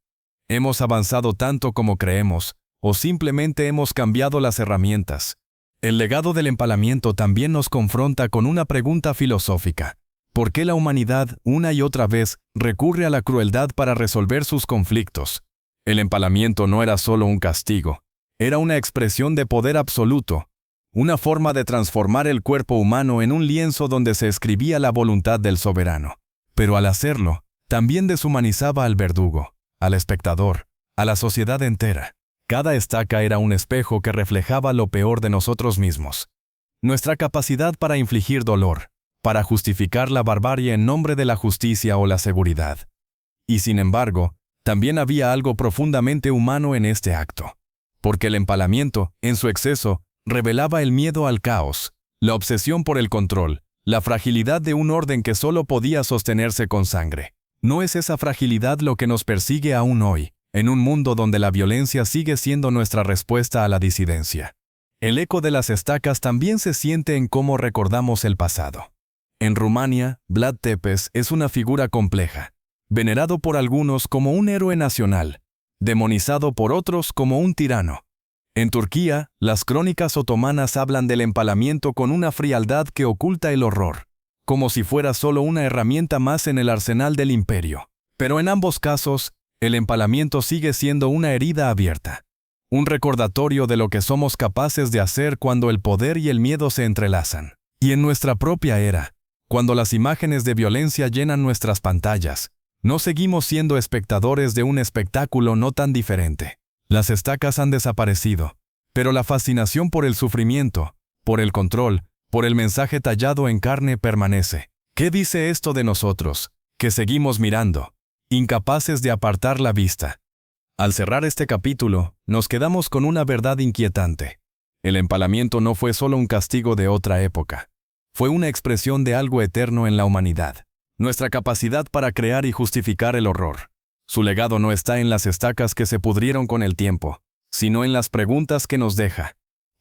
[SPEAKER 1] ¿Hemos avanzado tanto como creemos, o simplemente hemos cambiado las herramientas? El legado del empalamiento también nos confronta con una pregunta filosófica. ¿Por qué la humanidad, una y otra vez, recurre a la crueldad para resolver sus conflictos? El empalamiento no era solo un castigo, era una expresión de poder absoluto, una forma de transformar el cuerpo humano en un lienzo donde se escribía la voluntad del soberano. Pero al hacerlo, también deshumanizaba al verdugo, al espectador, a la sociedad entera. Cada estaca era un espejo que reflejaba lo peor de nosotros mismos. Nuestra capacidad para infligir dolor, para justificar la barbarie en nombre de la justicia o la seguridad. Y sin embargo, también había algo profundamente humano en este acto. Porque el empalamiento, en su exceso, revelaba el miedo al caos, la obsesión por el control, la fragilidad de un orden que solo podía sostenerse con sangre. ¿No es esa fragilidad lo que nos persigue aún hoy, en un mundo donde la violencia sigue siendo nuestra respuesta a la disidencia? El eco de las estacas también se siente en cómo recordamos el pasado. En Rumania, Vlad Tepes es una figura compleja, venerado por algunos como un héroe nacional, demonizado por otros como un tirano. En Turquía, las crónicas otomanas hablan del empalamiento con una frialdad que oculta el horror, como si fuera solo una herramienta más en el arsenal del imperio. Pero en ambos casos, el empalamiento sigue siendo una herida abierta, un recordatorio de lo que somos capaces de hacer cuando el poder y el miedo se entrelazan. Y en nuestra propia era, cuando las imágenes de violencia llenan nuestras pantallas, no seguimos siendo espectadores de un espectáculo no tan diferente. Las estacas han desaparecido, pero la fascinación por el sufrimiento, por el control, por el mensaje tallado en carne permanece. ¿Qué dice esto de nosotros, que seguimos mirando, incapaces de apartar la vista? Al cerrar este capítulo, nos quedamos con una verdad inquietante. El empalamiento no fue solo un castigo de otra época. Fue una expresión de algo eterno en la humanidad, nuestra capacidad para crear y justificar el horror. Su legado no está en las estacas que se pudrieron con el tiempo, sino en las preguntas que nos deja.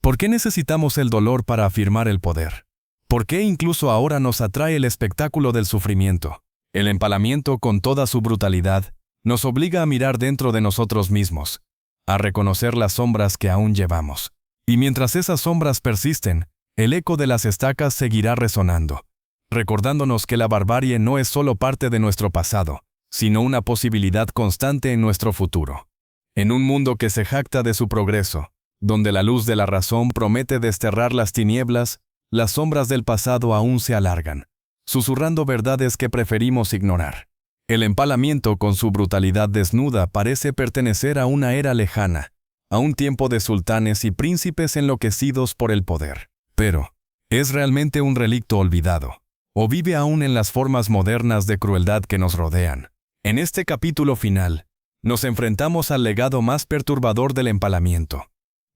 [SPEAKER 1] ¿Por qué necesitamos el dolor para afirmar el poder? ¿Por qué incluso ahora nos atrae el espectáculo del sufrimiento? El empalamiento, con toda su brutalidad, nos obliga a mirar dentro de nosotros mismos, a reconocer las sombras que aún llevamos. Y mientras esas sombras persisten, el eco de las estacas seguirá resonando, recordándonos que la barbarie no es solo parte de nuestro pasado, sino una posibilidad constante en nuestro futuro. En un mundo que se jacta de su progreso, donde la luz de la razón promete desterrar las tinieblas, las sombras del pasado aún se alargan, susurrando verdades que preferimos ignorar. El empalamiento, con su brutalidad desnuda, parece pertenecer a una era lejana, a un tiempo de sultanes y príncipes enloquecidos por el poder. Pero, ¿es realmente un relicto olvidado? ¿O vive aún en las formas modernas de crueldad que nos rodean? En este capítulo final, nos enfrentamos al legado más perturbador del empalamiento.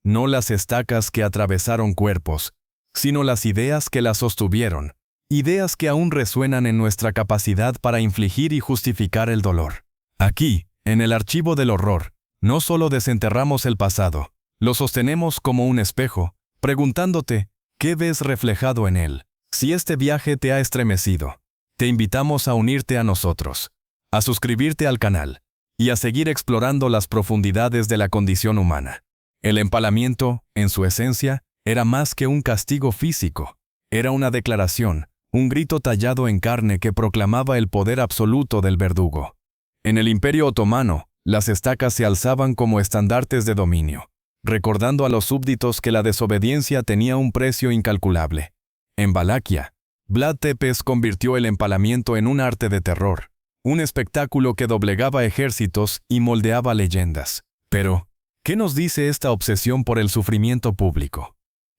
[SPEAKER 1] No las estacas que atravesaron cuerpos, sino las ideas que las sostuvieron, ideas que aún resuenan en nuestra capacidad para infligir y justificar el dolor. Aquí, en el archivo del horror, no solo desenterramos el pasado, lo sostenemos como un espejo, preguntándote, ¿qué ves reflejado en él? Si este viaje te ha estremecido, te invitamos a unirte a nosotros, a suscribirte al canal, y a seguir explorando las profundidades de la condición humana. El empalamiento, en su esencia, era más que un castigo físico, era una declaración, un grito tallado en carne que proclamaba el poder absoluto del verdugo. En el Imperio Otomano, las estacas se alzaban como estandartes de dominio, recordando a los súbditos que la desobediencia tenía un precio incalculable. En Valaquia, Vlad Tepes convirtió el empalamiento en un arte de terror, un espectáculo que doblegaba ejércitos y moldeaba leyendas. Pero, ¿qué nos dice esta obsesión por el sufrimiento público?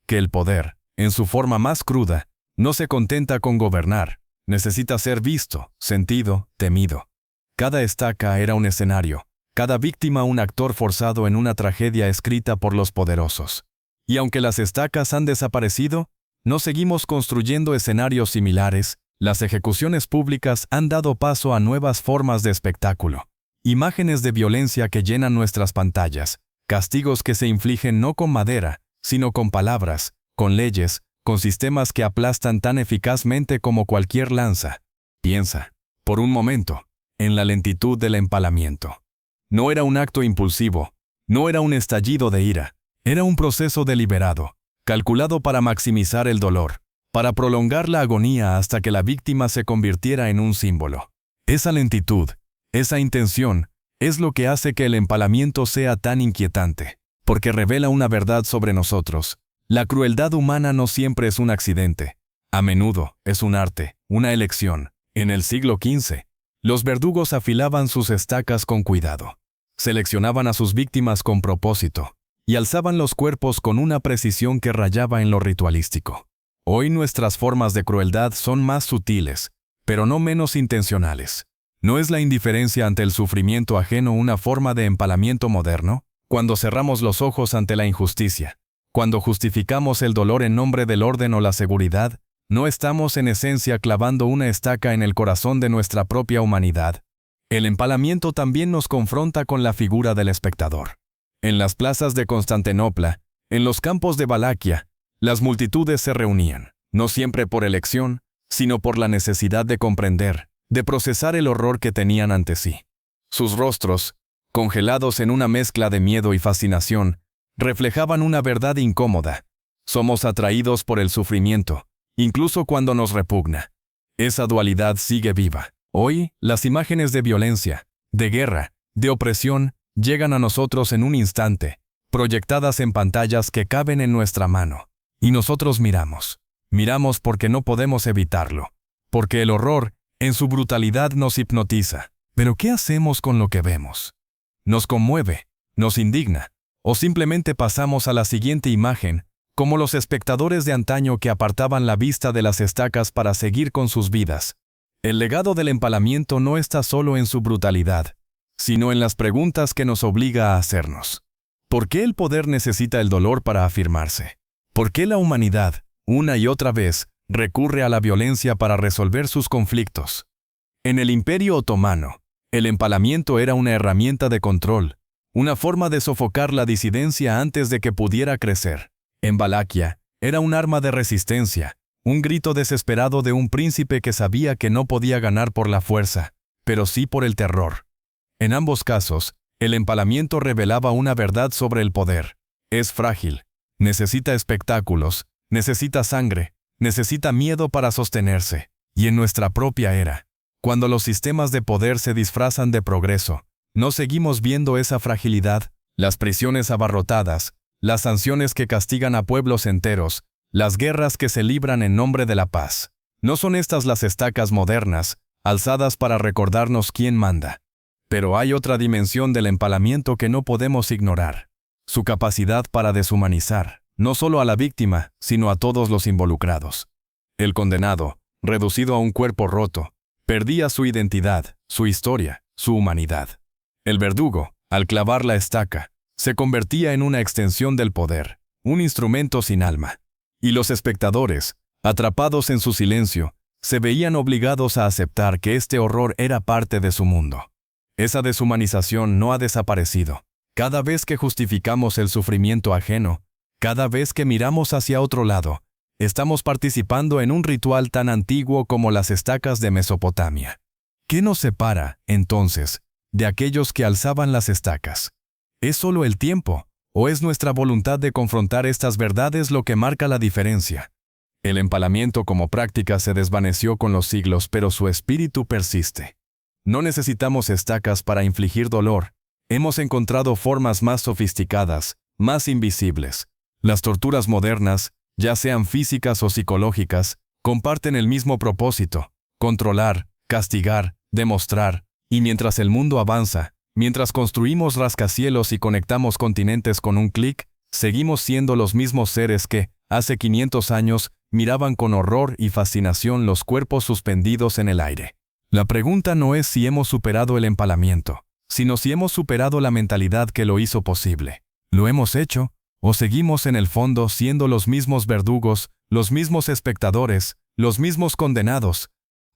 [SPEAKER 1] Que el poder, en su forma más cruda, no se contenta con gobernar, necesita ser visto, sentido, temido. Cada estaca era un escenario, cada víctima un actor forzado en una tragedia escrita por los poderosos. Y aunque las estacas han desaparecido, no seguimos construyendo escenarios similares. Las ejecuciones públicas han dado paso a nuevas formas de espectáculo. Imágenes de violencia que llenan nuestras pantallas, castigos que se infligen no con madera, sino con palabras, con leyes, con sistemas que aplastan tan eficazmente como cualquier lanza. Piensa, por un momento, en la lentitud del empalamiento. No era un acto impulsivo, no era un estallido de ira, era un proceso deliberado, calculado para maximizar el dolor, para prolongar la agonía hasta que la víctima se convirtiera en un símbolo. Esa lentitud, esa intención, es lo que hace que el empalamiento sea tan inquietante, porque revela una verdad sobre nosotros. La crueldad humana no siempre es un accidente. A menudo es un arte, una elección. En el siglo XV, los verdugos afilaban sus estacas con cuidado, seleccionaban a sus víctimas con propósito, y alzaban los cuerpos con una precisión que rayaba en lo ritualístico. Hoy nuestras formas de crueldad son más sutiles, pero no menos intencionales. ¿No es la indiferencia ante el sufrimiento ajeno una forma de empalamiento moderno? Cuando cerramos los ojos ante la injusticia, cuando justificamos el dolor en nombre del orden o la seguridad, ¿no estamos en esencia clavando una estaca en el corazón de nuestra propia humanidad? El empalamiento también nos confronta con la figura del espectador. En las plazas de Constantinopla, en los campos de Valaquia, las multitudes se reunían, no siempre por elección, sino por la necesidad de comprender, de procesar el horror que tenían ante sí. Sus rostros, congelados en una mezcla de miedo y fascinación, reflejaban una verdad incómoda. Somos atraídos por el sufrimiento, incluso cuando nos repugna. Esa dualidad sigue viva. Hoy, las imágenes de violencia, de guerra, de opresión, llegan a nosotros en un instante, proyectadas en pantallas que caben en nuestra mano. Y nosotros miramos. Miramos porque no podemos evitarlo. Porque el horror, en su brutalidad, nos hipnotiza. Pero ¿qué hacemos con lo que vemos? ¿Nos conmueve? ¿Nos indigna? ¿O simplemente pasamos a la siguiente imagen, como los espectadores de antaño que apartaban la vista de las estacas para seguir con sus vidas? El legado del empalamiento no está solo en su brutalidad, sino en las preguntas que nos obliga a hacernos. ¿Por qué el poder necesita el dolor para afirmarse? ¿Por qué la humanidad, una y otra vez, recurre a la violencia para resolver sus conflictos? En el Imperio Otomano, el empalamiento era una herramienta de control, una forma de sofocar la disidencia antes de que pudiera crecer. En Valaquia, era un arma de resistencia, Un grito desesperado de un príncipe que sabía que no podía ganar por la fuerza, pero sí por el terror. En ambos casos, el empalamiento revelaba una verdad sobre el poder. Es frágil, necesita espectáculos, necesita sangre, necesita miedo para sostenerse. Y en nuestra propia era, cuando los sistemas de poder se disfrazan de progreso, ¿no seguimos viendo esa fragilidad? Las prisiones abarrotadas, las sanciones que castigan a pueblos enteros, las guerras que se libran en nombre de la paz. ¿No son estas las estacas modernas, alzadas para recordarnos quién manda? Pero hay otra dimensión del empalamiento que no podemos ignorar. Su capacidad para deshumanizar, no solo a la víctima, sino a todos los involucrados. El condenado, reducido a un cuerpo roto, perdía su identidad, su historia, su humanidad. El verdugo, al clavar la estaca, se convertía en una extensión del poder, un instrumento sin alma. Y los espectadores, atrapados en su silencio, se veían obligados a aceptar que este horror era parte de su mundo. Esa deshumanización no ha desaparecido. Cada vez que justificamos el sufrimiento ajeno, cada vez que miramos hacia otro lado, estamos participando en un ritual tan antiguo como las estacas de Mesopotamia. ¿Qué nos separa, entonces, de aquellos que alzaban las estacas? ¿Es solo el tiempo, o es nuestra voluntad de confrontar estas verdades lo que marca la diferencia? El empalamiento como práctica se desvaneció con los siglos, pero su espíritu persiste. No necesitamos estacas para infligir dolor. Hemos encontrado formas más sofisticadas, más invisibles. Las torturas modernas, ya sean físicas o psicológicas, comparten el mismo propósito: controlar, castigar, demostrar. Y mientras el mundo avanza, mientras construimos rascacielos y conectamos continentes con un clic, seguimos siendo los mismos seres que, hace 500 años, miraban con horror y fascinación los cuerpos suspendidos en el aire. La pregunta no es si hemos superado el empalamiento, sino si hemos superado la mentalidad que lo hizo posible. ¿Lo hemos hecho? ¿O seguimos en el fondo siendo los mismos verdugos, los mismos espectadores, los mismos condenados?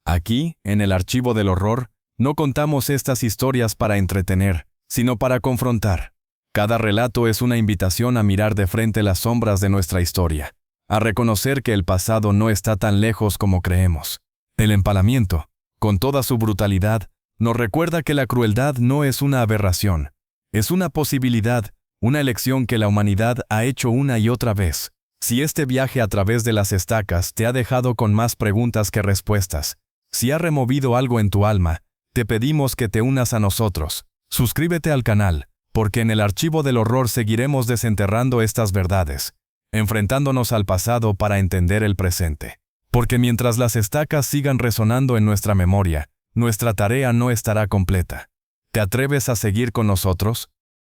[SPEAKER 1] Aquí, en el archivo del horror, no contamos estas historias para entretener, sino para confrontar. Cada relato es una invitación a mirar de frente las sombras de nuestra historia, a reconocer que el pasado no está tan lejos como creemos. El empalamiento, con toda su brutalidad, nos recuerda que la crueldad no es una aberración, es una posibilidad, una elección que la humanidad ha hecho una y otra vez. Si este viaje a través de las estacas te ha dejado con más preguntas que respuestas, si ha removido algo en tu alma, te pedimos que te unas a nosotros. Suscríbete al canal, porque en el archivo del horror seguiremos desenterrando estas verdades, enfrentándonos al pasado para entender el presente. Porque mientras las estacas sigan resonando en nuestra memoria, nuestra tarea no estará completa. ¿Te atreves a seguir con nosotros?